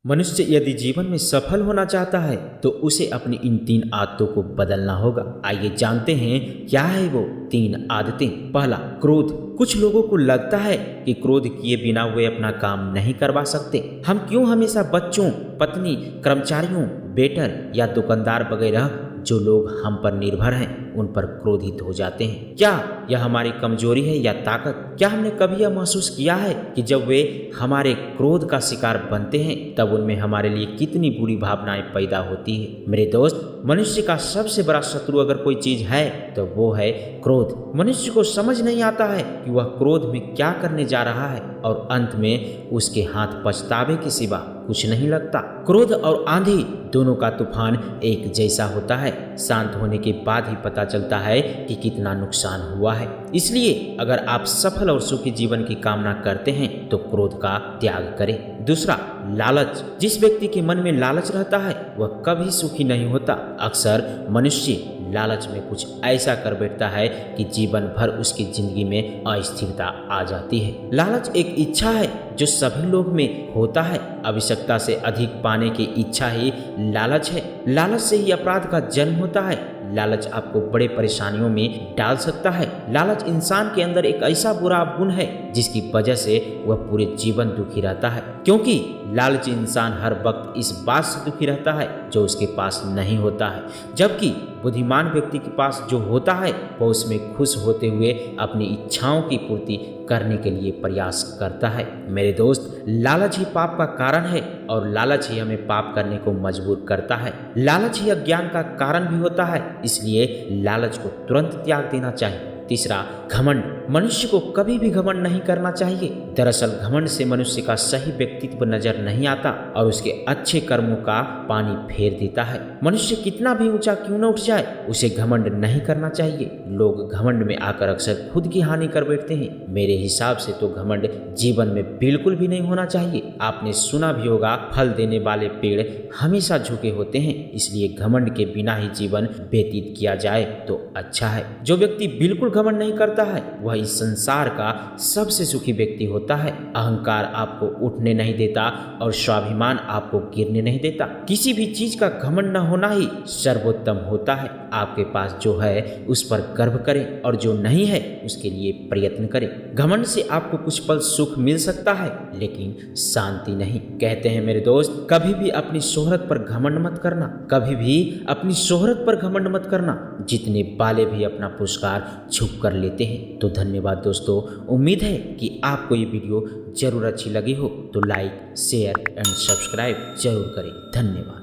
मनुष्य यदि जीवन में सफल होना चाहता है तो उसे अपनी इन 3 आदतों को बदलना होगा। आइए जानते हैं क्या है वो 3 आदतें। पहला, क्रोध। कुछ लोगों को लगता है कि क्रोध किए बिना वे अपना काम नहीं करवा सकते। हम क्यों हमेशा बच्चों, पत्नी, कर्मचारियों, वेटर या दुकानदार वगैरह जो लोग हम पर निर्भर हैं उन पर क्रोधित हो जाते हैं। क्या यह हमारी कमजोरी है या ताकत? क्या हमने कभी यह महसूस किया है कि जब वे हमारे क्रोध का शिकार बनते हैं तब उनमें हमारे लिए कितनी बुरी भावनाएं पैदा होती है? मेरे दोस्त, मनुष्य का सबसे बड़ा शत्रु अगर कोई चीज है तो वो है क्रोध। मनुष्य को समझ नहीं आता है कि वह क्रोध में क्या करने जा रहा है और अंत में उसके हाथ पछतावे के सिवा कुछ नहीं लगता। क्रोध और आंधी दोनों का तूफान एक जैसा होता है। शांत होने के बाद ही पता चलता है कि कितना नुकसान हुआ है। इसलिए अगर आप सफल और सुखी जीवन की कामना करते हैं तो क्रोध का त्याग करें। दूसरा, लालच। जिस व्यक्ति के मन में लालच रहता है वह कभी सुखी नहीं होता। अक्सर मनुष्य लालच में कुछ ऐसा कर बैठता है कि जीवन भर उसकी जिंदगी में अस्थिरता आ जाती है। लालच एक इच्छा है जो सभी लोग में होता है। आवश्यकता से अधिक पाने की इच्छा ही लालच है। लालच से ही अपराध का जन्म होता है। लालच आपको बड़े परेशानियों में डाल सकता है। लालच इंसान के अंदर एक ऐसा बुरा गुण है जिसकी वजह से वह पूरे जीवन दुखी रहता है, क्योंकि लालची इंसान हर वक्त इस बात से दुखी रहता है जो उसके पास नहीं होता है, जबकि बुद्धिमान व्यक्ति के पास जो होता है वह उसमें खुश होते हुए अपनी इच्छाओं की पूर्ति करने के लिए प्रयास करता है। मेरे दोस्त, लालच ही पाप का कारण है और लालच ही हमें पाप करने को मजबूर करता है। लालच ही अज्ञान का कारण भी होता है, इसलिए लालच को तुरंत त्याग देना चाहिए। तीसरा, घमंड। मनुष्य को कभी भी घमंड नहीं करना चाहिए। दरअसल घमंड से मनुष्य का सही व्यक्तित्व नजर नहीं आता और उसके अच्छे कर्मों का पानी फेर देता है। मनुष्य कितना भी ऊंचा क्यों न उठ जाए, उसे घमंड नहीं करना चाहिए। लोग घमंड में आकर अक्सर खुद की हानि कर बैठते हैं। मेरे हिसाब से तो घमंड जीवन में बिल्कुल भी नहीं होना चाहिए। आपने सुना भी होगा, फल देने वाले पेड़ हमेशा झुके होते हैं, इसलिए घमंड के बिना ही जीवन व्यतीत किया जाए तो अच्छा है। जो व्यक्ति बिल्कुल घमंड नहीं करता है वह इस संसार का सबसे सुखी व्यक्ति होता है। अहंकार आपको उठने नहीं देता और स्वाभिमान आपको गिरने नहीं देता। किसी भी चीज का घमंड न होना ही सर्वोत्तम होता है। आपके पास जो है उस पर गर्व करें और जो नहीं है उसके लिए प्रयत्न करें। घमंड से आपको कुछ पल सुख मिल सकता है लेकिन शांति नहीं। कहते हैं मेरे दोस्त, कभी भी अपनी शोहरत पर घमंड मत करना। कभी भी अपनी शोहरत पर घमंड मत करना। जितने बाले भी अपना पुरस्कार छुप कर लेते हैं। तो धन्यवाद दोस्तों, उम्मीद है कि आपको ये वीडियो जरूर अच्छी लगी हो तो लाइक, शेयर एंड सब्सक्राइब जरूर करें। धन्यवाद।